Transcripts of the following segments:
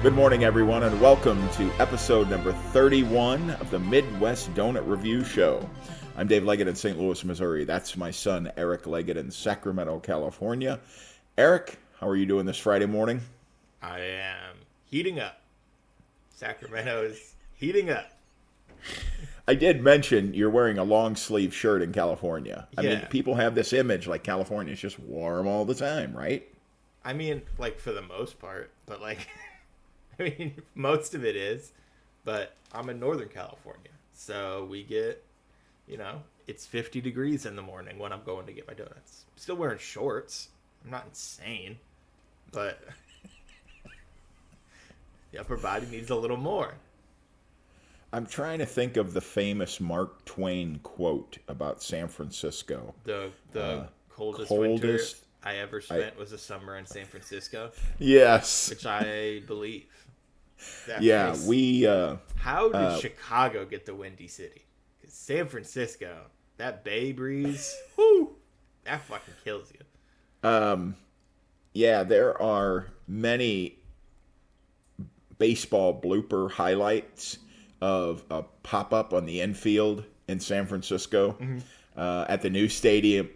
Good morning, everyone, and welcome to episode number 31 of the Midwest Donut Review Show. I'm Dave Leggett in St. Louis, Missouri. That's my son, Eric Leggett, in Sacramento, California. Eric, how are you doing this Friday morning? I am heating up. Sacramento is heating up. I did mention you're wearing a long sleeve shirt in California. I mean, people have this image like California is just warm all the time, right? I mean, like, for the most part, but like... I mean, most of it is, but I'm in Northern California, so we get, it's 50 degrees in the morning when I'm going to get my donuts. I'm still wearing shorts. I'm not insane, but the upper body needs a little more. I'm trying to think of the famous Mark Twain quote about San Francisco. The coldest winter I ever spent was a summer in San Francisco. Yes. Which I believe. Yeah, How did Chicago get the Windy City? Because San Francisco, that bay breeze, whoo, that fucking kills you. Yeah, there are many baseball blooper highlights of a pop-up on the infield in San Francisco. Mm-hmm. At the new stadium,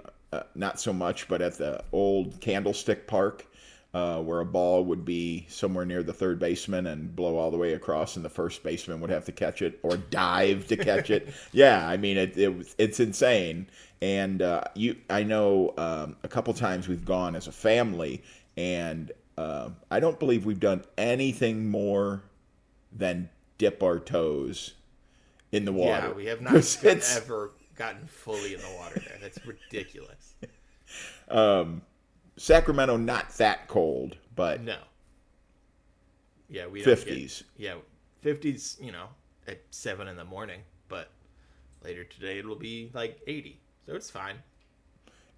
not so much, but at the old Candlestick Park, where a ball would be somewhere near the third baseman and blow all the way across, and the first baseman would have to catch it or dive to catch it. Yeah, I mean, it's insane. And I know a couple times we've gone as a family, and I don't believe we've done anything more than dip our toes in the water. Yeah, we have not ever gotten fully in the water there. That's ridiculous. Sacramento, not that cold, but no. Yeah, we 50s. 50s, at 7 in the morning, but later today it'll be like 80, so it's fine.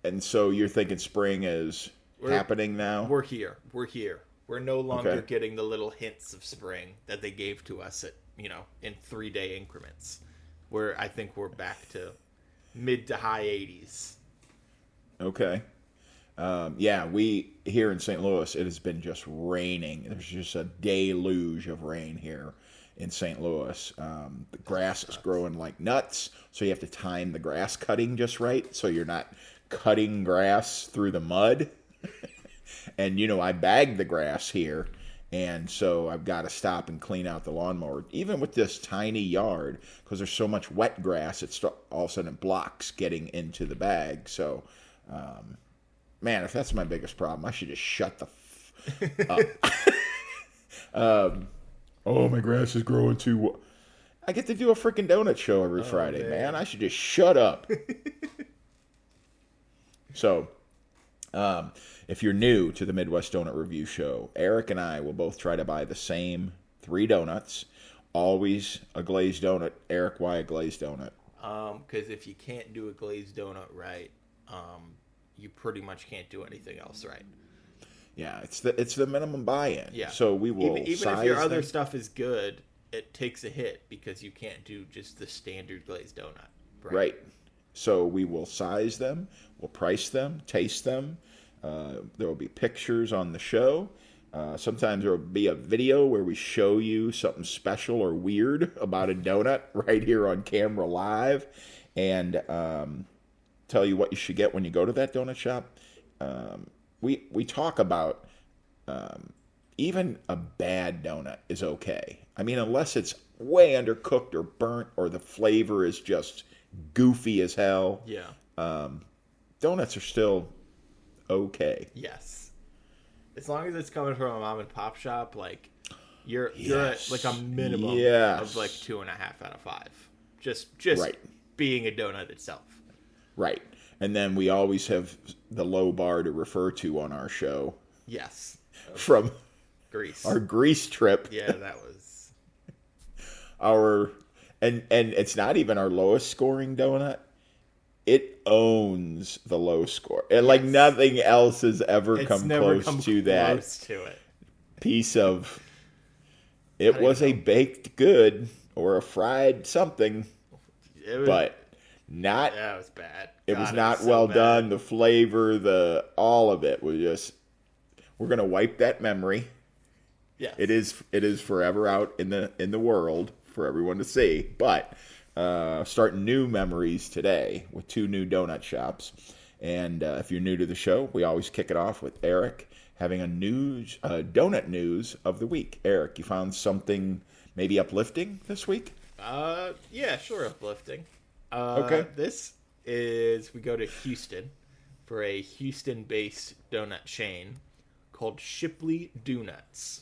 And so you're thinking spring is happening now? We're here. We're no longer getting the little hints of spring that they gave to us at, in 3-day increments. I think we're back to mid to high 80s. Okay. We here in St. Louis, it has been just raining. There's just a deluge of rain here in St. Louis. The grass is growing like nuts, so you have to time the grass cutting just right, so you're not cutting grass through the mud. And, I bag the grass here, and so I've got to stop and clean out the lawnmower. Even with this tiny yard, because there's so much wet grass, all of a sudden it blocks getting into the bag. So, man, if that's my biggest problem, I should just shut the up. My grass is growing too. I get to do a freaking donut show every Friday, man. I should just shut up. So, if you're new to the Midwest Donut Review Show, Eric and I will both try to buy the same 3 donuts. Always a glazed donut. Eric, why a glazed donut? Because if you can't do a glazed donut right, you pretty much can't do anything else right. Yeah, it's the minimum buy-in. Yeah. So we will even if your other stuff is good, it takes a hit because you can't do just the standard glazed donut. Right. So we will size them, we'll price them, taste them. There will be pictures on the show. Sometimes there will be a video where we show you something special or weird about a donut right here on camera live, and tell you what you should get when you go to that donut shop. We talk about even a bad donut is okay. I mean, unless it's way undercooked or burnt or the flavor is just goofy as hell. Yeah. Donuts are still okay. Yes. As long as it's coming from a mom and pop shop, like you're at like a minimum of like 2.5 out of 5. Just right. Being a donut itself. Right. And then we always have the low bar to refer to on our show. Yes. From Greece. Our Greece trip. Yeah, that was and it's not even our lowest scoring donut. It owns the low score. And like nothing else has ever come close to that piece of it was a baked good or a fried something. But not. That was bad. It was not well done. The flavor, all of it was just. We're gonna wipe that memory, Yes. It is forever out in the world for everyone to see. But starting new memories today with 2 new donut shops. And if you're new to the show, we always kick it off with Eric having a donut news of the week. Eric, you found something maybe uplifting this week? Yeah, sure, uplifting. Okay. This is, we go to Houston for a Houston-based donut chain called Shipley Donuts.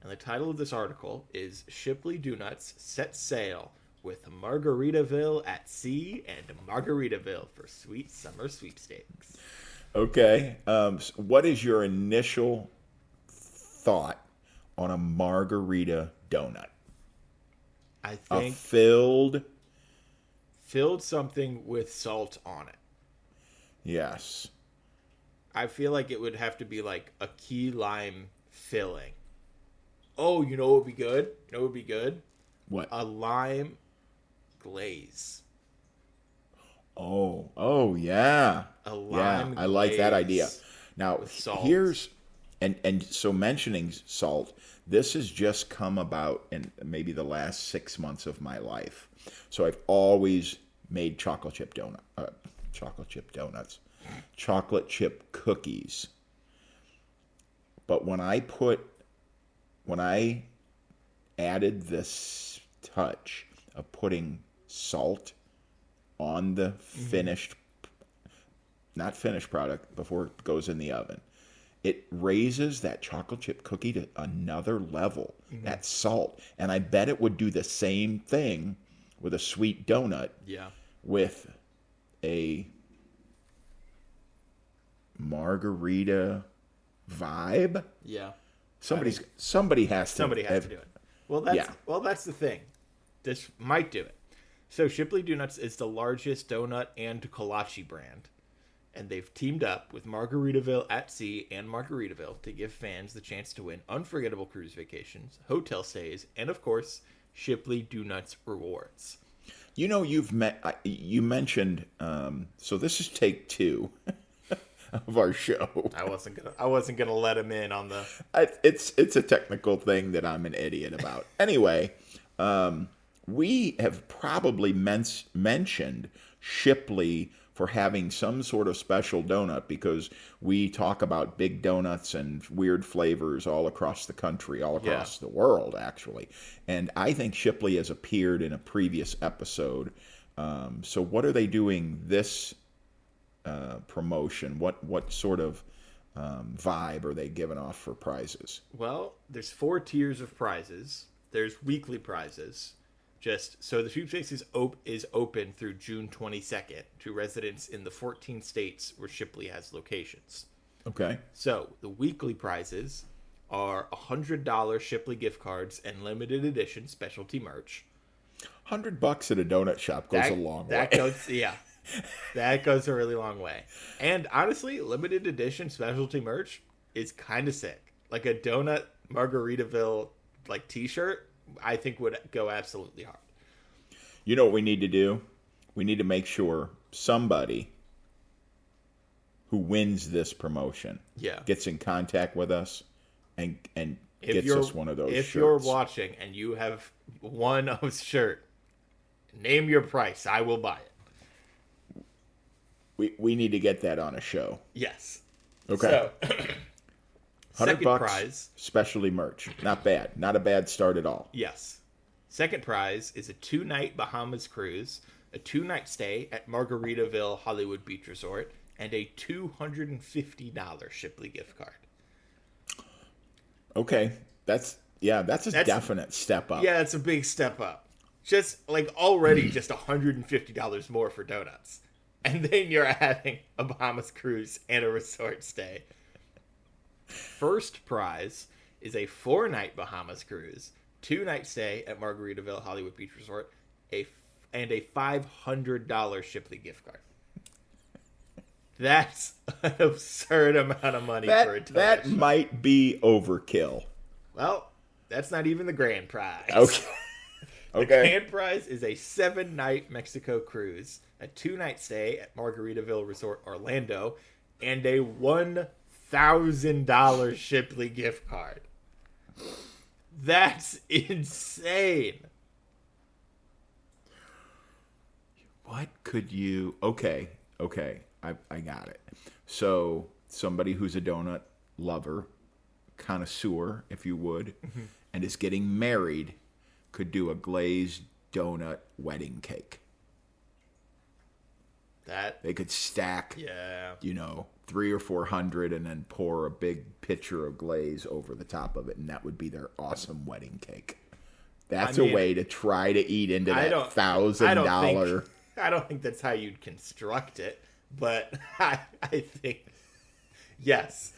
And the title of this article is Shipley Donuts Set Sail with Margaritaville at Sea and Margaritaville for Sweet Summer Sweepstakes. Okay. So what is your initial thought on a margarita donut? I think Filled something with salt on it. Yes. I feel like it would have to be like a key lime filling. Oh, you know what would be good? You know what would be good? What? A lime glaze. Oh yeah. A lime I like that glaze idea. Now with salt. here's and so mentioning salt, this has just come about in maybe the last 6 months of my life. So I've always made chocolate chip cookies. But when I added this touch of putting salt on the not finished product before it goes in the oven, it raises that chocolate chip cookie to another level. That salt. And I bet it would do the same thing with a sweet donut. Yeah. With a margarita vibe. Yeah. Somebody has to. Somebody has to do it. Well, that's the thing. This might do it. So Shipley Donuts is the largest donut and kolache brand. And they've teamed up with Margaritaville at Sea and Margaritaville to give fans the chance to win unforgettable cruise vacations, hotel stays, and of course, Shipley Donuts rewards. You know, you mentioned. So this is take 2 of our show. I wasn't gonna let him in on the. It's a technical thing that I'm an idiot about. Anyway, we have probably mentioned Shipley for having some sort of special donut because we talk about big donuts and weird flavors all across the country, all across the world, actually. And I think Shipley has appeared in a previous episode. So what are they doing this promotion? What sort of vibe are they giving off for prizes? Well, there's 4 tiers of prizes. There's weekly prizes. So the sweepstakes is open through June 22nd to residents in the 14 states where Shipley has locations. Okay. So the weekly prizes are $100 Shipley gift cards and limited edition specialty merch. $100 at a donut shop goes a long way. That goes a really long way. And honestly, limited edition specialty merch is kind of sick. Like a donut Margaritaville like t-shirt, I think would go absolutely hard. You know what we need to do? We need to make sure somebody who wins this promotion gets in contact with us and gets us one of those shirts. If you're watching and you have won a shirt, name your price. I will buy it. We need to get that on a show. Yes. Okay. So, $100 prize, specialty merch. Not bad. Not a bad start at all. Yes. Second prize is a 2-night Bahamas cruise, a 2-night stay at Margaritaville Hollywood Beach Resort, and a $250 Shipley gift card. Okay. That's a definite step up. Yeah, it's a big step up. Just like already just $150 more for donuts. And then you're adding a Bahamas cruise and a resort stay. First prize is a 4-night Bahamas cruise, 2-night stay at Margaritaville Hollywood Beach Resort, and a $500 Shipley gift card. That's an absurd amount of money for a donut. That might be overkill. Well, that's not even the grand prize. Okay. The grand prize is a 7-night Mexico cruise, a 2-night stay at Margaritaville Resort Orlando, and a $1,000 Shipley gift card. That's insane. What could you... Okay, I got it. So, somebody who's a donut lover, connoisseur, if you would, and is getting married could do a glazed donut wedding cake. They could stack, yeah, 300 or 400 and then pour a big pitcher of glaze over the top of it, and that would be their awesome wedding cake. That's a way to try to eat into that $1,000. I don't think that's how you'd construct it, but I think, yes,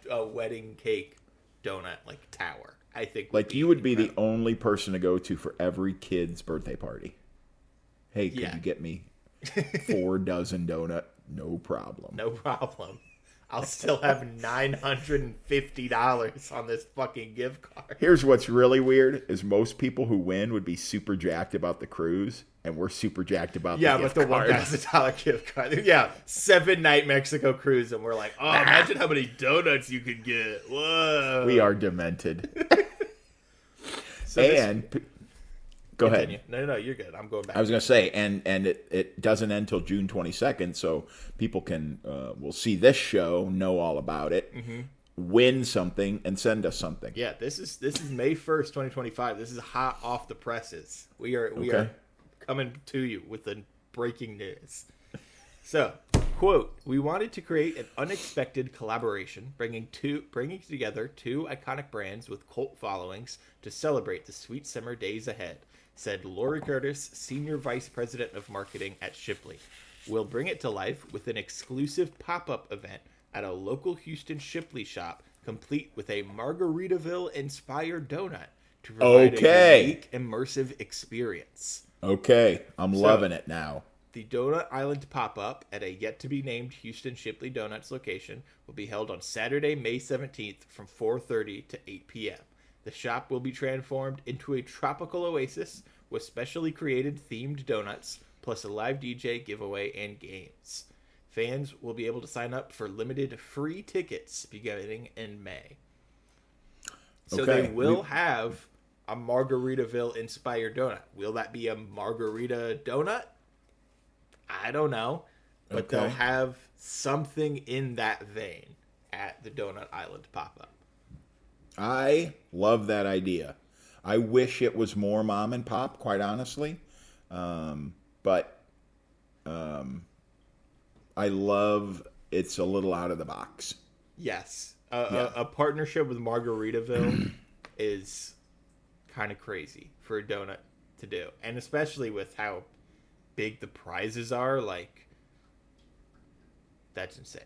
a wedding cake donut, like, tower, I think. Like, you would be the only person to go to for every kid's birthday party. Hey, could you get me 4 dozen donut? No problem. No problem. I'll still have $950 on this fucking gift card. Here's what's really weird is most people who win would be super jacked about the cruise, and we're super jacked about the gift card. Yeah, but the $1,000 gift card. Yeah, 7-night Mexico cruise, and we're like, oh, imagine how many donuts you could get. Whoa. We are demented. Go ahead. No, you're good. I'm going back. I was going to say, and it doesn't end until June 22nd, so people can will see this show, know all about it, win something, and send us something. Yeah, this is May 1st, 2025. This is hot off the presses. We are coming to you with the breaking news. So, quote, we wanted to create an unexpected collaboration, bringing together 2 iconic brands with cult followings to celebrate the sweet summer days ahead, said Lori Curtis, Senior Vice President of Marketing at Shipley. We'll bring it to life with an exclusive pop-up event at a local Houston Shipley shop, complete with a Margaritaville-inspired donut to provide a unique, immersive experience. Okay, I'm loving it now. The Donut Island pop-up at a yet-to-be-named Houston Shipley Donuts location will be held on Saturday, May 17th from 4:30 to 8 p.m. The shop will be transformed into a tropical oasis with specially created themed donuts, plus a live DJ giveaway and games. Fans will be able to sign up for limited free tickets beginning in May. So they will have a Margaritaville-inspired donut. Will that be a margarita donut? I don't know. But they'll have something in that vein at the Donut Island pop-up. I love that idea. I wish it was more mom and pop, quite honestly. But I love it's a little out of the box. Yes. A partnership with Margaritaville is kind of crazy for a donut to do. And especially with how big the prizes are, like, that's insane.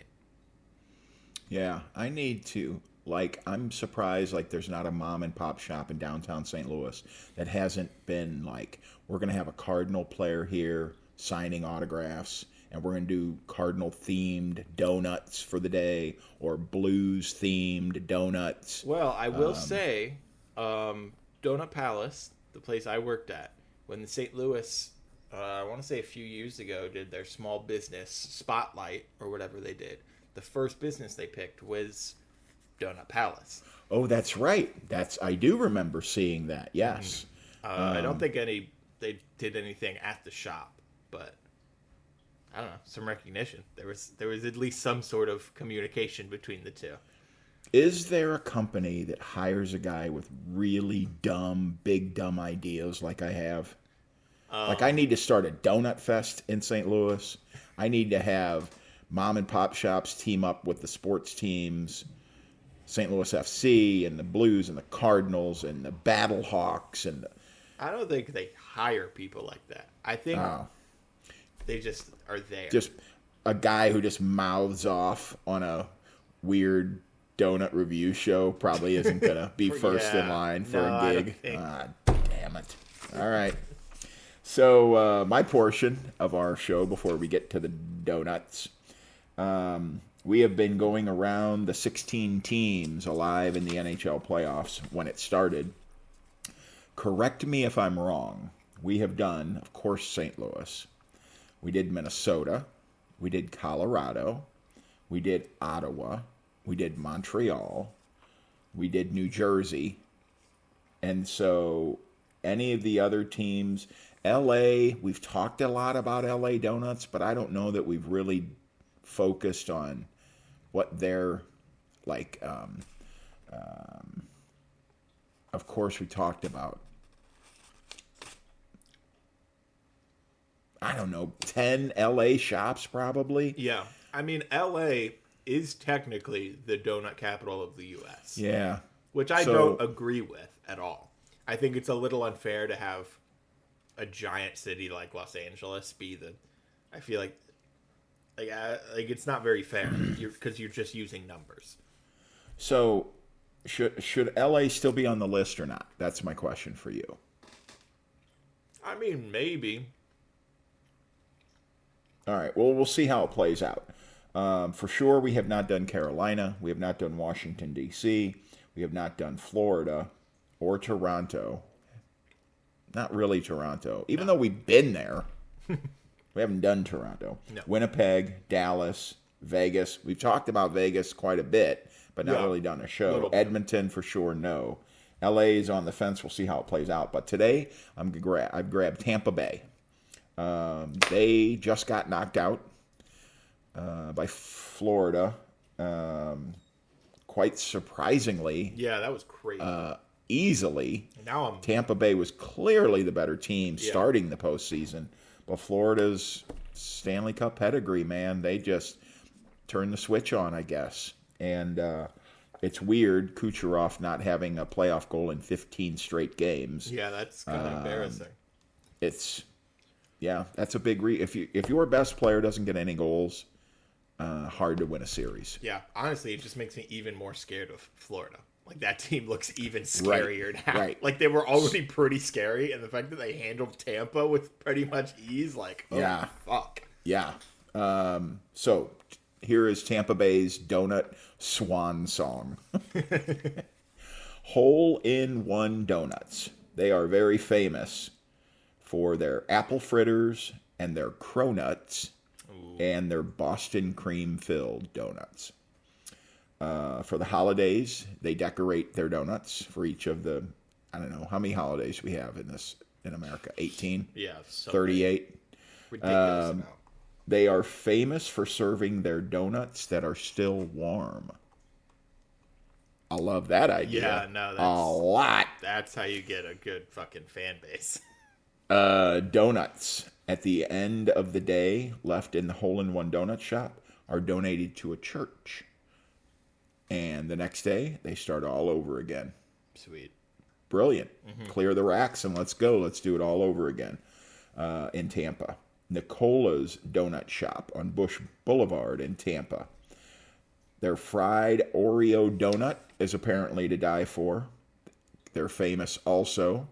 Yeah, I need to. Like, I'm surprised, like, there's not a mom and pop shop in downtown St. Louis that hasn't been, like, we're going to have a Cardinal player here signing autographs, and we're going to do Cardinal-themed donuts for the day, or Blues-themed donuts. Well, I will say, Donut Palace, the place I worked at, when the St. Louis, I want to say a few years ago, did their small business spotlight, or whatever they did, the first business they picked was Donut Palace. Oh, that's right. I do remember seeing that. Yes. I don't think they did anything at the shop, but I don't know, some recognition. There was at least some sort of communication between the two. Is there a company that hires a guy with really big dumb ideas like I have? Like, I need to start a donut fest in St. Louis. I need to have mom and pop shops team up with the sports teams, St. Louis FC and the Blues and the Cardinals and the Battle Hawks and I don't think they hire people like that. I think they just are there. Just a guy who just mouths off on a weird donut review show probably isn't going to be first in line for a gig. Damn it. All right. So my portion of our show before we get to the donuts, we have been going around the 16 teams alive in the NHL playoffs when it started. Correct me if I'm wrong. We have done, of course, St. Louis. We did Minnesota. We did Colorado. We did Ottawa. We did Montreal. We did New Jersey. And so any of the other teams, LA, we've talked a lot about LA Donuts, but I don't know that we've really focused on what they're like. Of course, we talked about, I don't know, 10 LA shops probably. Yeah. I mean, LA is technically the donut capital of the U.S. Yeah. Which I So- don't agree with at all. I think it's a little unfair to have a giant city like Los Angeles be the. I feel like it's not very fair because you're just using numbers. So should LA still be on the list or not? That's my question for you. I mean, maybe. All right. Well, we'll see how it plays out. For sure, we have not done Carolina. We have not done Washington, D.C. We have not done Florida or Toronto. Not really Toronto. Even though we've been there, we haven't done Toronto. No. Winnipeg, Dallas, Vegas. We've talked about Vegas quite a bit, but not Yeah. really done a show. Little bit. Edmonton, for sure, no. L.A. is on the fence. We'll see how it plays out. But today, I've grabbed Tampa Bay. They just got knocked out by Florida, quite surprisingly, Yeah, that was crazy. easily. Now I'm. Tampa Bay was clearly the better team Yeah. starting the postseason, but Florida's Stanley Cup pedigree, man, they just turned the switch on, I guess. And it's weird, Kucherov not having a playoff goal in 15 straight games. Yeah, that's kind of embarrassing. It's that's a big if your best player doesn't get any goals, hard to win a series. Yeah, honestly, it just makes me even more scared of Florida. Like, that team looks even scarier now. right. Like, they were already pretty scary, and the fact that they handled Tampa with pretty much ease, like, oh, Yeah. fuck. Yeah. So here is Tampa Bay's donut swan song. Hole-in-one donuts. They are very famous for their apple fritters and their cronuts and their Boston cream-filled donuts. For the holidays, they decorate their donuts for each of the, I don't know, how many holidays we have in America? 18? Yeah, so 38? ridiculous amount. They are famous for serving their donuts that are still warm. I love that idea. Yeah, no, a lot. That's how you get a good fucking fan base. Donuts at the end of the day left in the hole-in-one donut shop are donated to a church. And the next day, they start all over again. Sweet. Brilliant. Clear the racks and let's go. Let's do it all over again in Tampa. Nicola's Donut Shop on Bush Boulevard in Tampa. Their fried Oreo donut is apparently to die for. They're famous also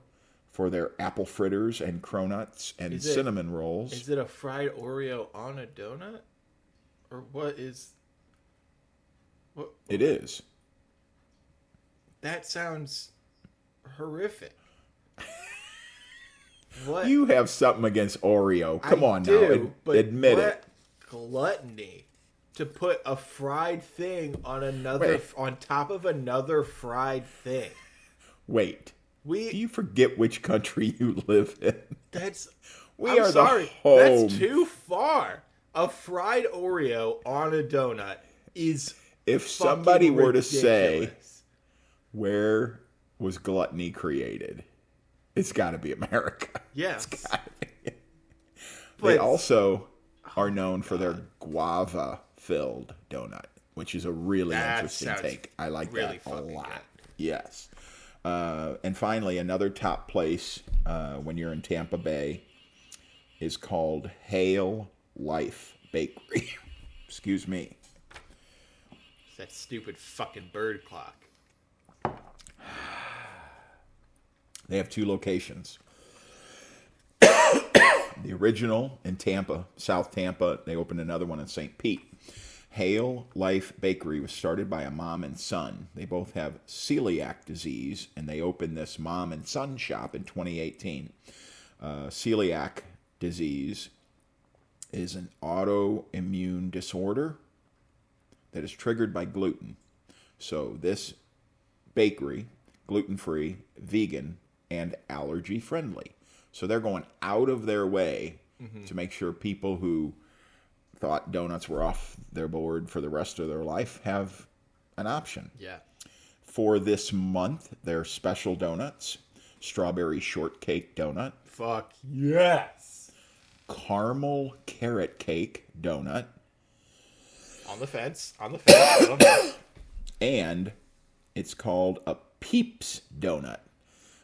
for their apple fritters and cronuts and cinnamon rolls. Is it a fried Oreo on a donut? Or what is... What? It is. That sounds horrific. What? You have something against Oreo. Come on do, now. but Admit what it. Gluttony to put a fried thing on another Wait. on top of another fried thing. Wait. Do We you forget which country you live in? that's We I'm are sorry. the home. That's too far. A fried Oreo on a donut is If somebody were to ridiculous. say, where was gluttony created? It's got to be America. Yes. They But- also are known for their guava-filled donut, which is a really That interesting sounds take. I like really that a fucking lot. good. Yes. And finally, another top place when you're in Tampa Bay is called Hale Life Bakery. Excuse me. It's that stupid fucking bird clock. They have two locations. The original in Tampa, South Tampa. They opened another one in St. Pete. Hale Life Bakery was started by a mom and son. They both have celiac disease, and they opened this mom and son shop in 2018. Celiac disease is an autoimmune disorder that is triggered by gluten. So this bakery gluten-free, vegan, and allergy-friendly. So they're going out of their way to make sure people who thought donuts were off their board for the rest of their life have an option. Yeah. For this month, their special donuts: strawberry shortcake donut, Fuck yes. caramel carrot cake donut, On the fence. On the fence. and it's called a Peeps donut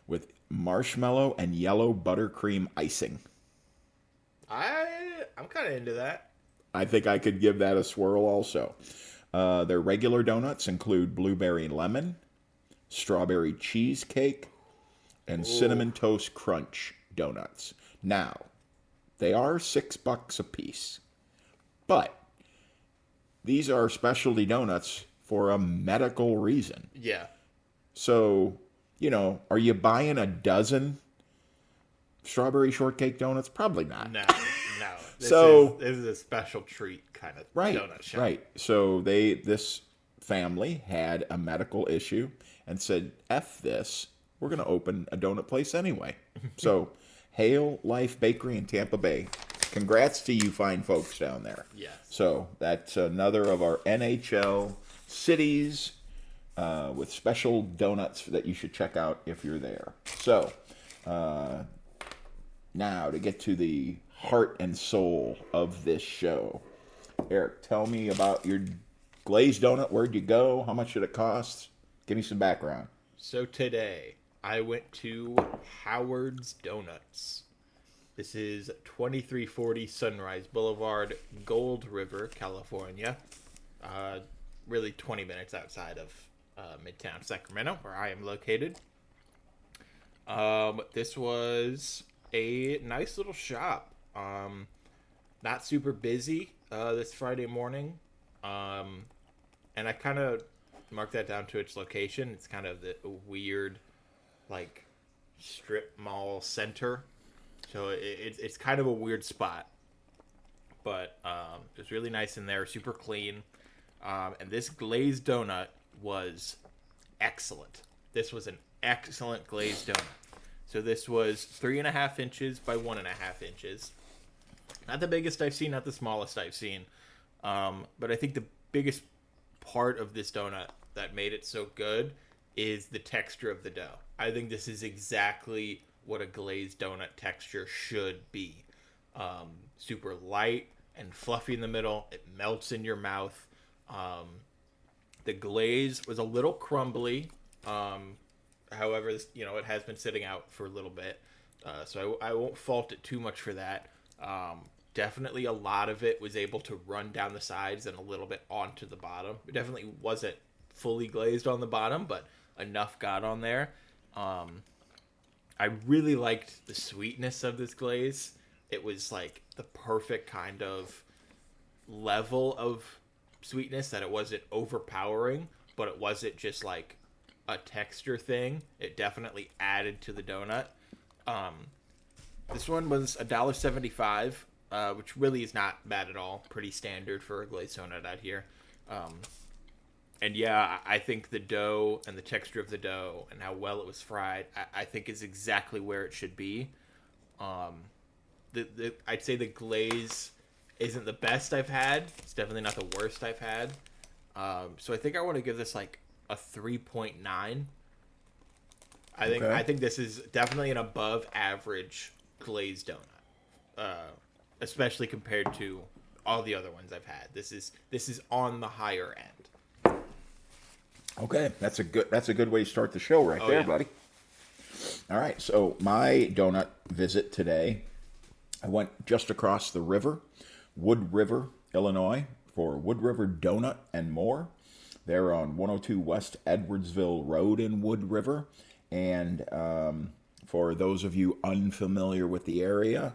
with marshmallow and yellow buttercream icing. I'm kind of into that. I think I could give that a swirl also. Their regular donuts include blueberry lemon, strawberry cheesecake, and cinnamon toast crunch donuts. Now, they are $6 a piece, but these are specialty donuts for a medical reason. Yeah. So, are you buying a dozen strawberry shortcake donuts? Probably not. No. This is a special treat kind of donut shop. Right. So this family had a medical issue and said, F this, we're going to open a donut place anyway. So, Hail Life Bakery in Tampa Bay. Congrats to you fine folks down there. Yes. So, that's another of our NHL cities with special donuts that you should check out if you're there. So, now to get to the heart and soul of this show. Eric, tell me about your glazed donut. Where'd you go? How much did it cost? Give me some background. So today, I went to Howard's Donuts. This is 2340 Sunrise Boulevard, Gold River, California. Really 20 minutes outside of Midtown Sacramento, where I am located. This was a nice little shop. Not super busy this Friday morning. And I kind of marked that down to its location. It's kind of the weird, like, strip mall center. So it's kind of a weird spot. But it was really nice in there, super clean. And this glazed donut was excellent. This was an excellent glazed donut. So this was 3.5 inches by 1.5 inches. Not the biggest I've seen, not the smallest I've seen. But I think the biggest part of this donut that made it so good is the texture of the dough. I think this is exactly what a glazed donut texture should be. Super light and fluffy in the middle. It melts in your mouth. The glaze was a little crumbly. However, it has been sitting out for a little bit. So I won't fault it too much for that. Definitely a lot of it was able to run down the sides and a little bit onto the bottom. It definitely wasn't fully glazed on the bottom, but enough got on there. I really liked the sweetness of this glaze. It was like the perfect kind of level of sweetness, that it wasn't overpowering, but it wasn't just like a texture thing. It definitely added to the donut. This one was $1.75, which really is not bad at all. Pretty standard for a glazed donut out here. And yeah, I think the dough and the texture of the dough and how well it was fried, I think is exactly where it should be. I'd say the glaze isn't the best I've had. It's definitely not the worst I've had. So I think I want to give this like a 3.9. I think this is definitely an above average glazed donut, especially compared to all the other ones I've had. This is on the higher end. Okay, that's a good way to start the show right there, buddy. All right, so my donut visit today, I went just across the river, Wood River, Illinois, for Wood River Donut and More. They're on 102 West Edwardsville Road in Wood River. And for those of you unfamiliar with the area,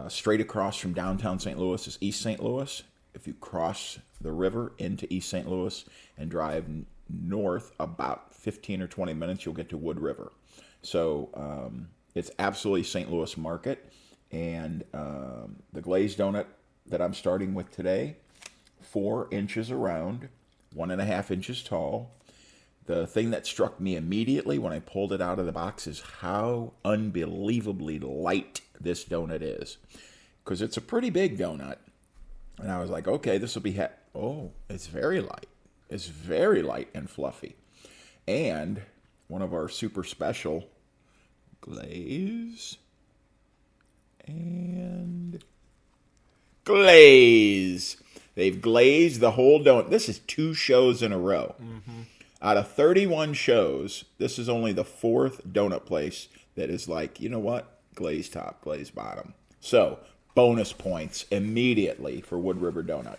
straight across from downtown St. Louis is East St. Louis. If you cross the river into East St. Louis and drive north about 15 or 20 minutes, you'll get to Wood River. So it's absolutely St. Louis market. And the glazed donut that I'm starting with today, 4 inches around, 1.5 inches tall. The thing that struck me immediately when I pulled it out of the box is how unbelievably light this donut is. Because it's a pretty big donut. And I was like, okay, this will be... Oh, it's very light. It's very light and fluffy. And one of our super special glaze and glaze. They've glazed the whole donut. This is 2 shows in a row. Mm-hmm. Out of 31 shows, this is only the 4th donut place that is like, you know what? Glaze top, glaze bottom. So, bonus points immediately for Wood River Donut.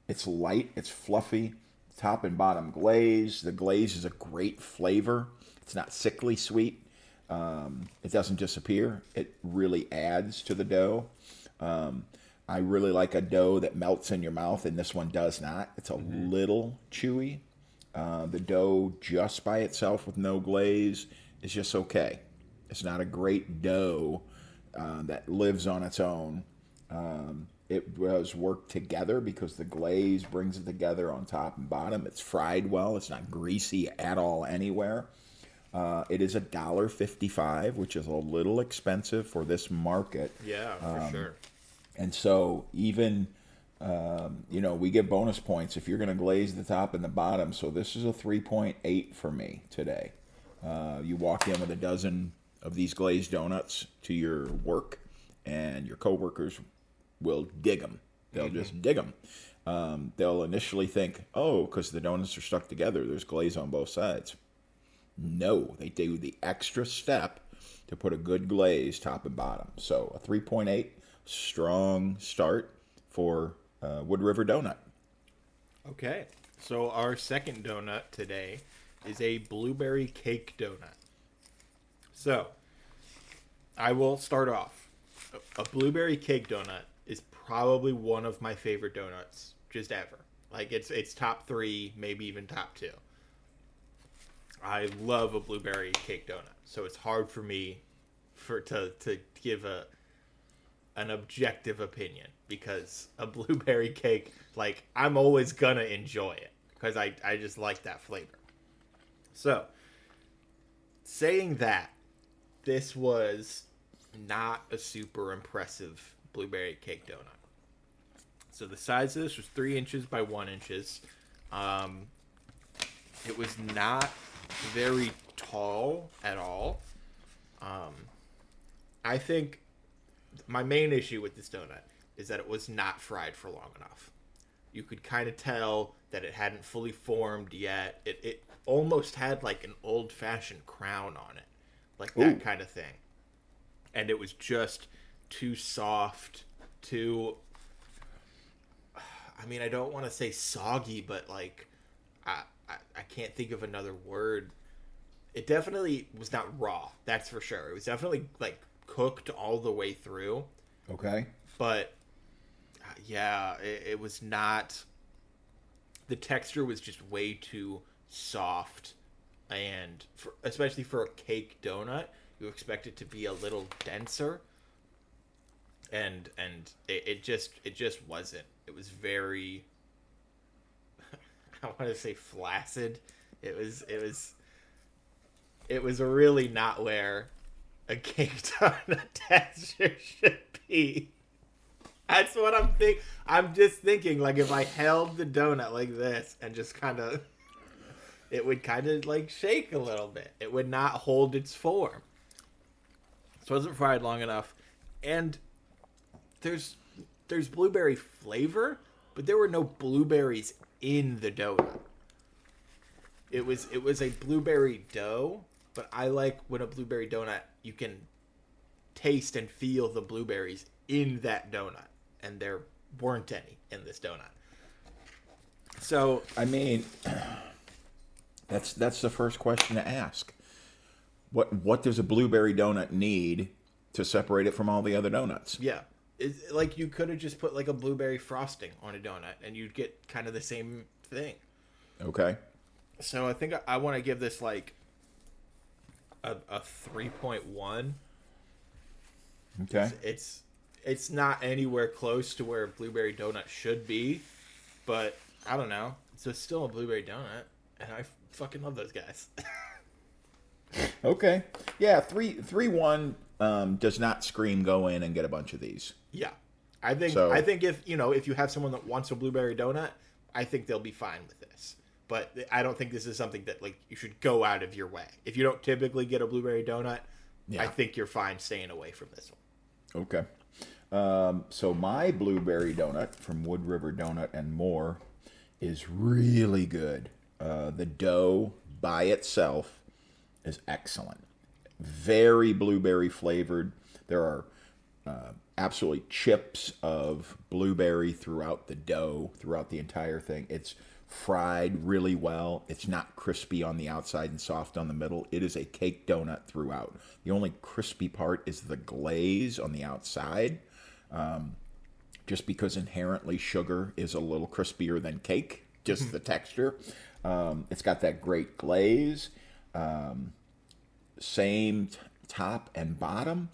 It's light, it's fluffy, top and bottom glaze. The glaze is a great flavor. It's not sickly sweet. It doesn't disappear. It really adds to the dough. I really like a dough that melts in your mouth, and this one does not. It's a little chewy. The dough just by itself with no glaze is just okay. It's not a great dough that lives on its own. It does work together because the glaze brings it together on top and bottom. It's fried well. It's not greasy at all anywhere. It is $1.55, which is a little expensive for this market. Yeah, for sure. And so even, we get bonus points if you're going to glaze the top and the bottom. So this is a 3.8 for me today. You walk in with a dozen of these glazed donuts to your work, and your coworkers will dig them. They'll just dig them. They'll initially think, oh, because the donuts are stuck together, there's glaze on both sides. No, they do the extra step to put a good glaze top and bottom. So a 3.8, strong start for Wood River Donut. Okay, so our second donut today is a blueberry cake donut. So, I will start off. A blueberry cake donut is probably one of my favorite donuts just ever. Like, it's top 3, maybe even top 2. I love a blueberry cake donut, so it's hard for me to give an objective opinion, because a blueberry cake, like, I'm always gonna enjoy it because I just like that flavor. So, saying that, this was not a super impressive blueberry cake donut. So the size of this was 3 inches by 1 inches. It was not very tall at all. I think my main issue with this donut is that it was not fried for long enough. You could kind of tell that it hadn't fully formed yet. It almost had like an old-fashioned crown on it, like that Ooh. Kind of thing. And it was just too soft, too... I mean, I don't want to say soggy, but like, I can't think of another word. It definitely was not raw, that's for sure. It was definitely like cooked all the way through. Okay. But yeah, it was not... The texture was just way too soft, and especially for a cake donut, you expect it to be a little denser, and it just wasn't. It was very, I want to say flaccid. It was really not where a cake donut texture should be. That's what I'm thinking. I'm just thinking, like, if I held the donut like this and just kind of, it would kind of like shake a little bit. It would not hold its form. So it wasn't fried long enough. And there's blueberry flavor, but there were no blueberries in the donut. It was a blueberry dough, but I like when a blueberry donut, you can taste and feel the blueberries in that donut, and there weren't any in this donut. So, I mean, that's the first question to ask. What does a blueberry donut need to separate it from all the other donuts? Yeah. It's like, you could have just put like a blueberry frosting on a donut and you'd get kind of the same thing. Okay. So I think I want to give this like a 3.1. Okay. It's not anywhere close to where a blueberry donut should be, but I don't know. So it's still a blueberry donut, and I fucking love those guys. Okay. Yeah, 3-1 does not scream go in and get a bunch of these. Yeah, I think if you have someone that wants a blueberry donut, I think they'll be fine with this. But I don't think this is something that like you should go out of your way. If you don't typically get a blueberry donut, Yeah. I think you're fine staying away from this one. Okay. So my blueberry donut from Wood River Donut and More is really good. The dough by itself is excellent. Very blueberry flavored. There are absolutely chips of blueberry throughout the dough, throughout the entire thing. It's fried really well. It's not crispy on the outside and soft on the middle. It is a cake donut throughout. The only crispy part is the glaze on the outside, just because inherently sugar is a little crispier than cake, just the texture. It's got that great glaze, same top and bottom.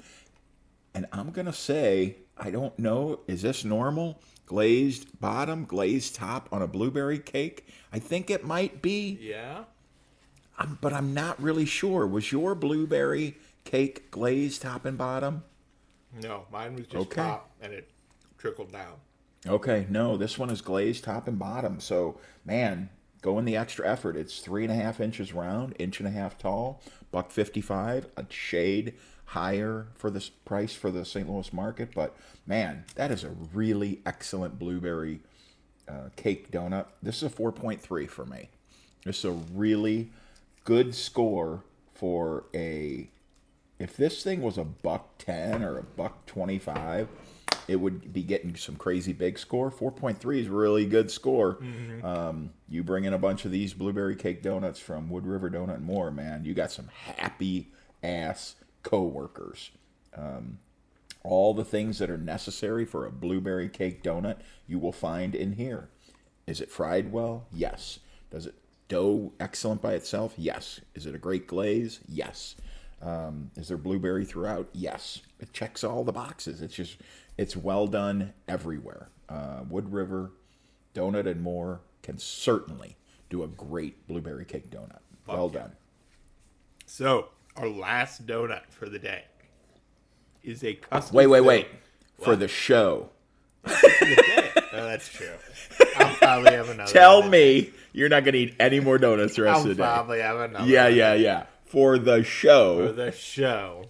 And I'm going to say, I don't know, is this normal? Glazed bottom, glazed top on a blueberry cake? I think it might be, Yeah. but I'm not really sure. Was your blueberry cake glazed top and bottom? No, mine was just Okay. top, and it trickled down. Okay, no, this one is glazed top and bottom. So, man, go in the extra effort. It's 3.5 inches round, 1.5 tall, $1.55, a shade higher for this price for the St. Louis market. But man, that is a really excellent blueberry cake donut. This is a 4.3 for me. This is a really good score for a. If this thing was a $1.10 or a $1.25, it would be getting some crazy big score. 4.3 is a really good score. You bring in a bunch of these blueberry cake donuts from Wood River Donut and More, man, you got some happy ass co-workers. All the things that are necessary for a blueberry cake donut you will find in here. Is it fried well? Yes. Does it dough excellent by itself? Yes. Is it a great glaze? Yes. Is there blueberry throughout? Yes. It checks all the boxes. It's well done everywhere. Wood River Donut and More can certainly do a great blueberry cake donut. Well done. So, our last donut for the day is a custom. Wait. For the show. For the day. Oh, that's true. I'll probably have another. Tell me you're not going to eat any more donuts the rest of the day. I'll probably have another. Yeah. For the show. For the show.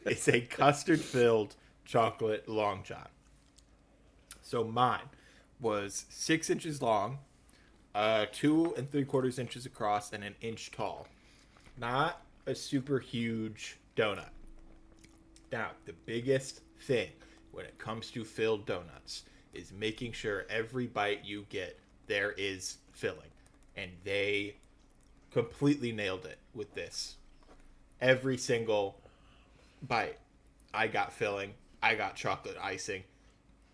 It's a custard-filled chocolate long john. So mine was 6 inches long, 2 3/4 inches across, and 1 inch tall. Not a super huge donut. Now, the biggest thing when it comes to filled donuts is making sure every bite you get, there is filling. And they completely nailed it with this. Every single bite, I got filling, I got chocolate icing,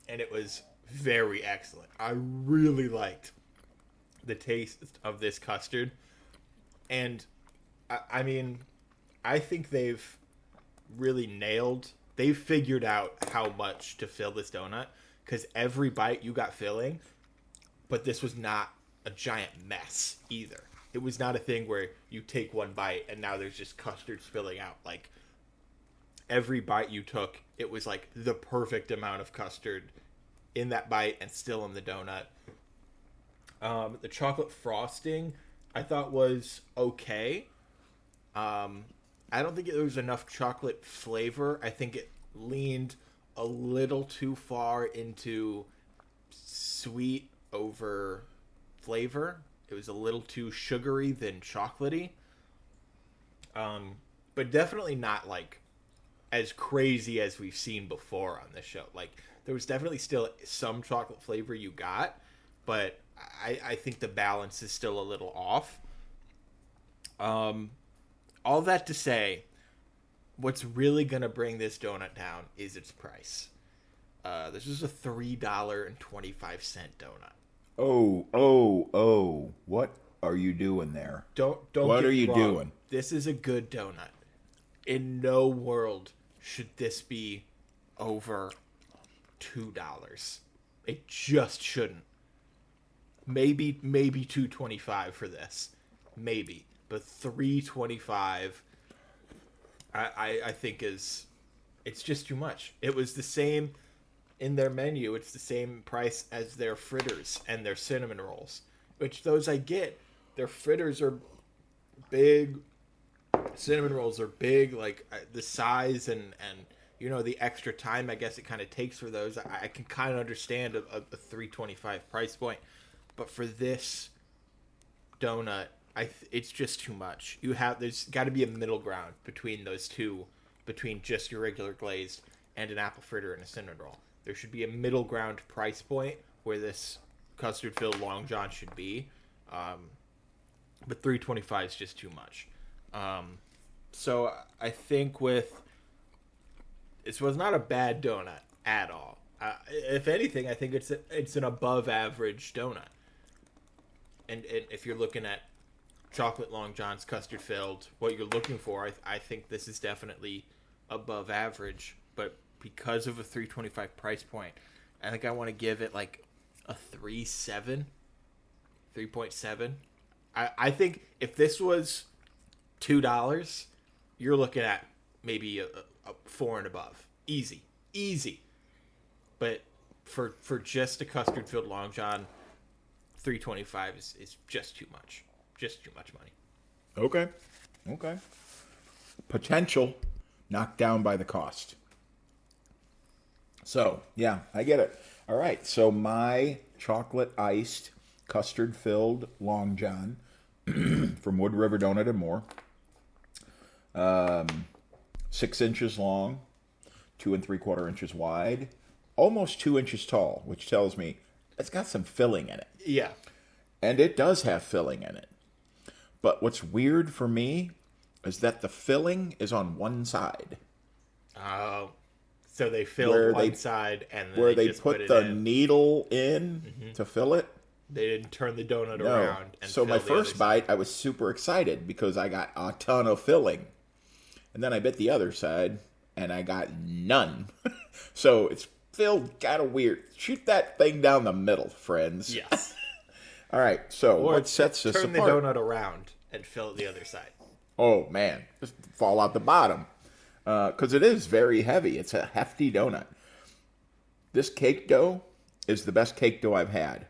and it was very excellent. I really liked the taste of this custard. And, I mean, I think they've really they've figured out how much to fill this donut, because every bite you got filling, but this was not a giant mess either. It was not a thing where you take one bite and now there's just custard spilling out. Like, every bite you took, it was like the perfect amount of custard in that bite and still in the donut. The chocolate frosting I thought was okay. I don't think there was enough chocolate flavor. I think it leaned a little too far into sweet over flavor. It was a little too sugary than chocolatey. But definitely not like as crazy as we've seen before on this show. Like, there was definitely still some chocolate flavor you got, but I think the balance is still a little off. All that to say, what's really going to bring this donut down is its price. This is a $3.25 donut. Oh. What are you doing there? Don't What get are me you wrong. doing? This is a good donut. In no world should this be over $2. It just shouldn't. maybe 225 for this, maybe, but 325. I think it's just too much. It was the same in their menu. It's the same price as their fritters and their cinnamon rolls, which those I get. Their fritters are big, cinnamon rolls are big, like the size and the extra time I guess it kind of takes for those. I can kind of understand a 325 price point, but for this donut, it's just too much. There's got to be a middle ground between those two, between just your regular glazed and an apple fritter and a cinnamon roll. There should be a middle ground price point where this custard filled Long John should be, but 325 is just too much. So I think this was not a bad donut at all. If anything, I think it's an above average donut. And if you're looking at chocolate Long John's custard filled, what you're looking for, I think this is definitely above average. But because of a 325 price point, I think I want to give it like a 3.7. I think if this was $2, you're looking at maybe a 4 and above. Easy. But for just a custard filled Long John, 325 is just too much. Just too much money. Okay. Potential knocked down by the cost. So, yeah, I get it. All right, so my chocolate iced custard filled Long John from Wood River Donut and More. 6 inches long, 2 3/4 inches wide, almost 2 inches tall, which tells me it's got some filling in it. Yeah. And it does have filling in it. But what's weird for me is that the filling is on one side. Oh. So they filled one side and then where they just put it the in. Needle in to fill it. They didn't turn the donut around. And so my fill the first other bite, I was super excited because I got a ton of filling. And then I bit the other side, and I got none. So it's filled kind of weird. Shoot that thing down the middle, friends. Yes. All right, so Or what sets this turn apart? the donut around and fill the other side. Oh, man. Just fall out the bottom. Because it is very heavy. It's a hefty donut. This cake dough is the best cake dough I've had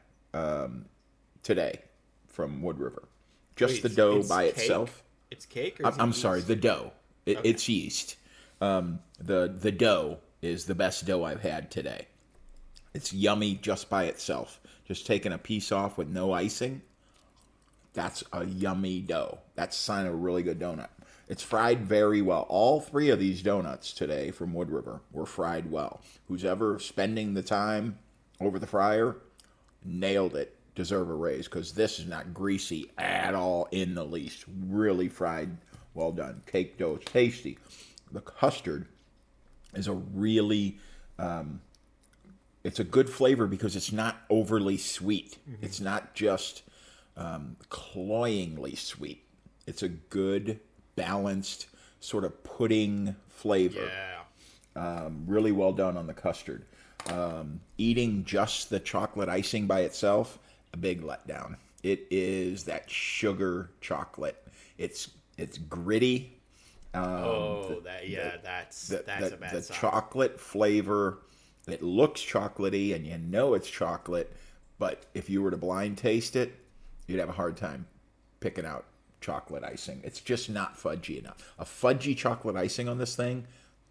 today from Wood River. Just the dough by itself. It's cake? Or I'm sorry, the dough. It's yeast. The dough is the best dough I've had today. It's yummy just by itself. Just taking a piece off with no icing. That's a yummy dough. That's a sign of a really good donut. It's fried very well. All 3 of these donuts today from Wood River were fried well. Who's ever spending the time over the fryer, nailed it. Deserve a raise because this is not greasy at all in the least. Really fried, well done. Cake dough is tasty. The custard is a really, it's a good flavor because it's not overly sweet. Mm-hmm. It's not just cloyingly sweet. It's a good, balanced sort of pudding flavor. Yeah. Really well done on the custard. Eating just the chocolate icing by itself, a big letdown. It is that sugar chocolate. It's gritty. That's a bad The sign. chocolate flavor. It looks chocolatey, and you know it's chocolate. But if you were to blind taste it, you'd have a hard time picking out chocolate icing. It's just not fudgy enough. A fudgy chocolate icing on this thing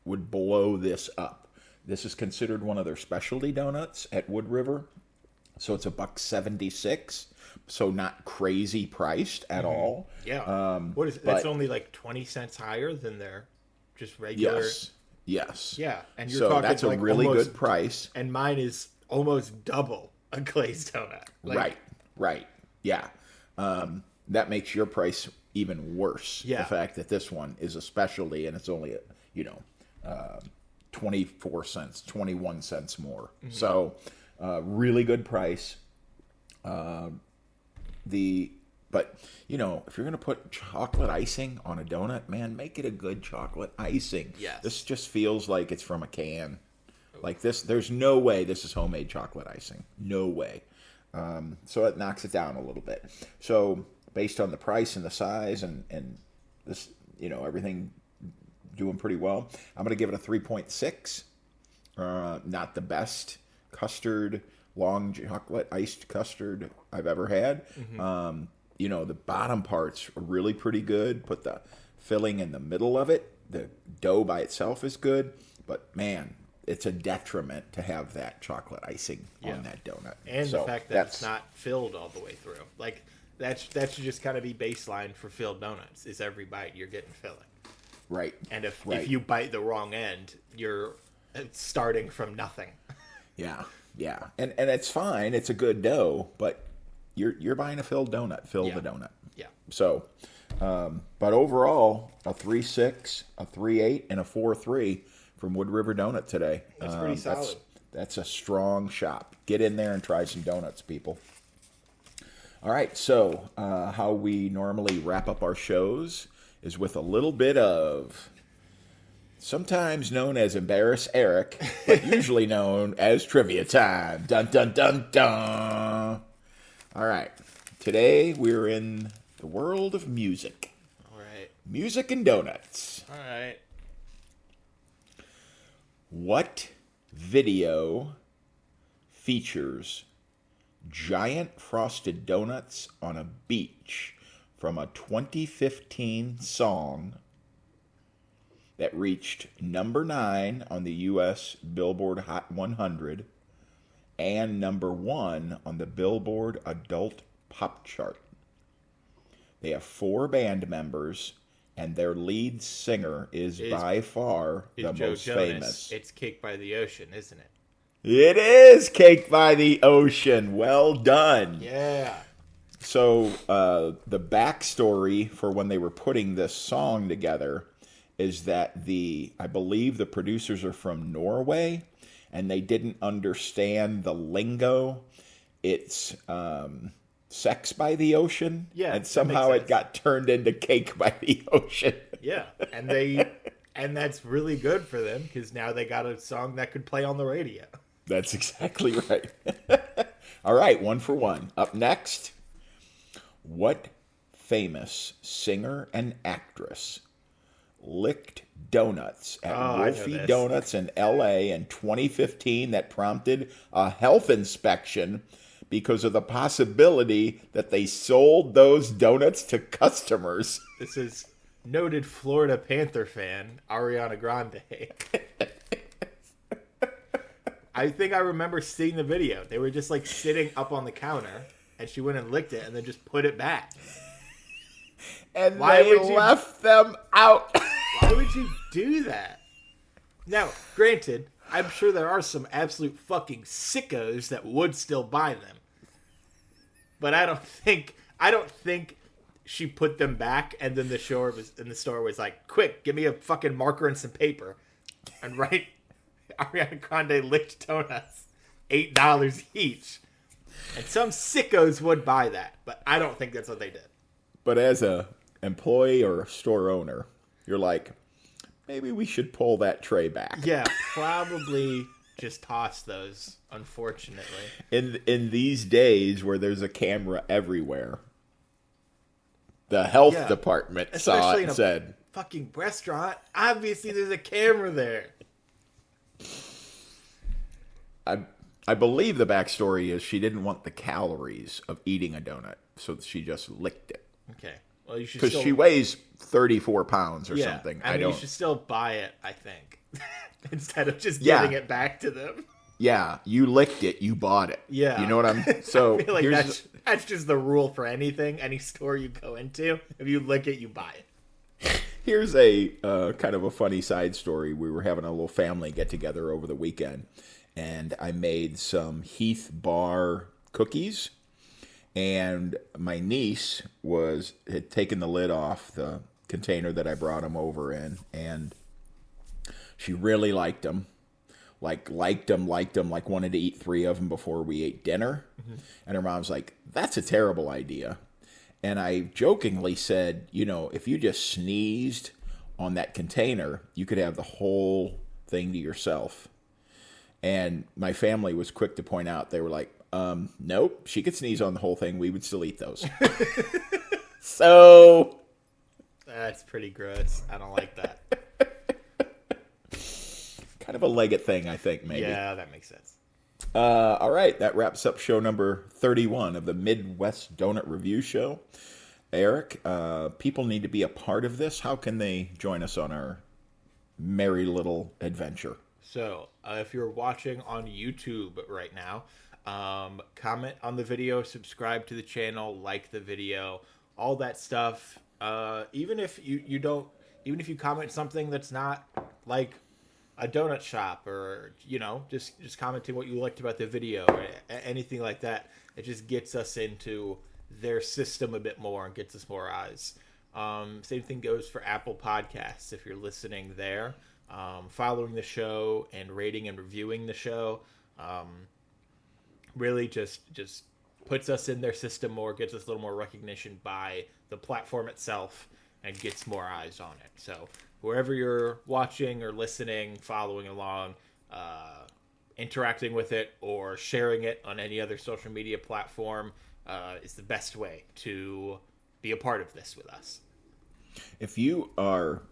would blow this up. This is considered one of their specialty donuts at Wood River. So it's $1.76. So not crazy priced at all. Yeah. What is it? That's only like 20 cents higher than their just regular. Yes. Yeah. And you're so talking that's a like really almost, good price. And mine is almost double a glazed donut. Right. Yeah. That makes your price even worse. Yeah. The fact that this one is a specialty and it's only 24 cents, 21 cents more. Mm-hmm. So really good price. But if you're going to put chocolate icing on a donut, man, make it a good chocolate icing. Yes. This just feels like it's from a can. Like this, there's no way this is homemade chocolate icing. No way. So it knocks it down a little bit. So based on the price and the size and this, everything doing pretty well, I'm going to give it a 3.6. Not the best custard, long chocolate iced custard I've ever had. Mm-hmm. The bottom parts are really pretty good. Put the filling in the middle of it. The dough by itself is good, but man, it's a detriment to have that chocolate icing on that donut. And the fact that it's not filled all the way through. Like, that should just kind of be baseline for filled donuts, is every bite you're getting filling. Right. And if you bite the wrong end, you're starting from nothing. Yeah. And it's fine. It's a good dough, but you're buying a filled donut. Fill the donut. Yeah. So, but overall, a 3.6, a 3.8, and a 4.3 from Wood River Donut today. That's pretty solid. That's a strong shop. Get in there and try some donuts, people. All right, so how we normally wrap up our shows is with a little bit of, sometimes known as Embarrass Eric, but usually known as Trivia Time. Dun, dun, dun, dun. All right, today we're in the world of music. All right. Music and donuts. All right. What video features giant frosted donuts on a beach from a 2015 song that reached number 9 on the U.S. Billboard Hot 100 and number 1 on the Billboard Adult Pop Chart? They have 4 band members, and their lead singer is by far the most famous. It's Cake by the Ocean, isn't it? It is Cake by the Ocean. Well done. Yeah. So the backstory for when they were putting this song together is that I believe the producers are from Norway, and they didn't understand the lingo. It's Sex by the Ocean. Yeah. And somehow it got turned into Cake by the Ocean. Yeah. And that's really good for them, because now they got a song that could play on the radio. That's exactly right. All right, 1 for 1. Up next, what famous singer and actress licked donuts at Wolfie Donuts in L.A. in 2015 that prompted a health inspection because of the possibility that they sold those donuts to customers? This is noted Florida Panther fan, Ariana Grande. I think I remember seeing the video. They were just like sitting up on the counter, and she went and licked it and then just put it back. And they left them out. Why would you do that? Now, granted, I'm sure there are some absolute fucking sickos that would still buy them. But I don't think she put them back, and then the store was like, quick, give me a fucking marker and some paper and write Ariana Grande licked donuts, $8 each. And some sickos would buy that, but I don't think that's what they did. But as a employee or a store owner, you're like, maybe we should pull that tray back. Yeah, probably just toss those, unfortunately. In these days where there's a camera everywhere, the health department saw it and said, fucking restaurant, obviously there's a camera there. I believe the backstory is she didn't want the calories of eating a donut, so she just licked it. Okay. Well, you should because she weighs 34 pounds or something. I mean, you should still buy it, I think, instead of just giving it back to them. Yeah, you licked it, you bought it. Yeah, you know what I'm. So I feel like that's just the rule for anything, any store you go into. If you lick it, you buy it. Here's a kind of a funny side story. We were having a little family get together over the weekend, and I made some Heath Bar cookies. And my niece had taken the lid off the container that I brought them over in, and she really liked them. Like wanted to eat 3 of them before we ate dinner. Mm-hmm. And her mom's like, that's a terrible idea. And I jokingly said, if you just sneezed on that container, you could have the whole thing to yourself. And my family was quick to point out, they were like, Nope. She could sneeze on the whole thing. We would still eat those. So That's pretty gross. I don't like that. kind of a Leggett thing, I think, maybe. Yeah, that makes sense. All right. That wraps up show number 31 of the Midwest Donut Review Show. Eric, people need to be a part of this. How can they join us on our merry little adventure? So, if you're watching on YouTube right now, comment on the video, subscribe to the channel, like the video, all that stuff. Even if you don't, even if you comment something that's not like a donut shop, or just commenting what you liked about the video, or anything like that, it just gets us into their system a bit more and gets us more eyes. Same thing goes for Apple Podcasts. If you're listening there, following the show and rating and reviewing the show, really just puts us in their system more, gets us a little more recognition by the platform itself, and gets more eyes on it. So wherever you're watching or listening, following along, interacting with it, or sharing it on any other social media platform is the best way to be a part of this with us. If you are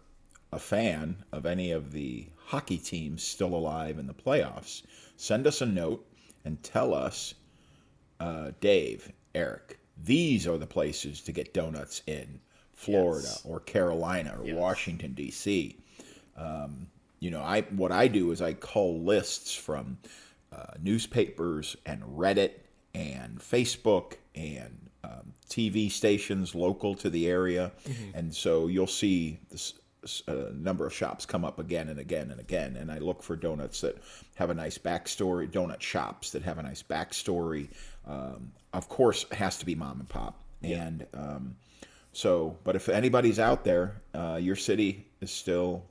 a fan of any of the hockey teams still alive in the playoffs, send us a note and tell us, Dave, Eric, these are the places to get donuts in Florida, yes, or Carolina, or yes, Washington, D.C. What I do is I cull lists from newspapers and Reddit and Facebook and TV stations local to the area. Mm-hmm. And so you'll see this number of shops come up again and again and again. And I look for donuts that have a nice backstory, donut shops that have a nice backstory. Of course, it has to be mom and pop. Yeah. And but if anybody's out there, your city is still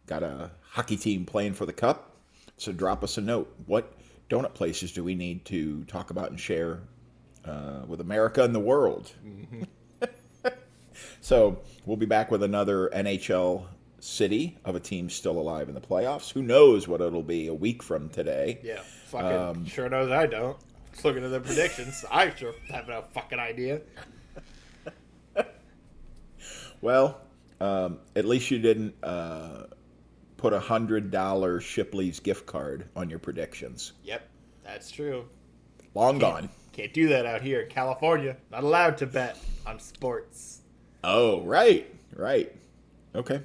got a hockey team playing for the cup, so drop us a note. What donut places do we need to talk about and share with America and the world? Mm-hmm. So we'll be back with another NHL city of a team still alive in the playoffs. Who knows what it'll be a week from today? Yeah, fucking sure knows I don't. Just looking at the predictions, I sure have no fucking idea. Well, at least you didn't put $100 Shipley's gift card on your predictions. Yep, that's true. Long gone. Can't do that out here in California. Not allowed to bet on sports. Oh, right. Okay.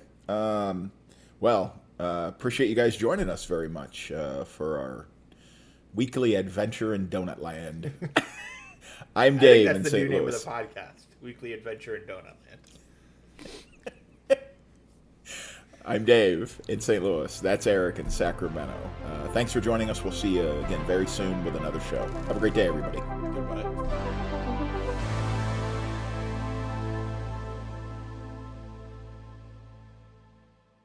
Appreciate you guys joining us very much for our weekly adventure in Donut Land. I'm Dave in St. Louis. That's the new name of the podcast, Weekly Adventure in Donut Land. I'm Dave in St. Louis. That's Eric in Sacramento. Thanks for joining us. We'll see you again very soon with another show. Have a great day, everybody.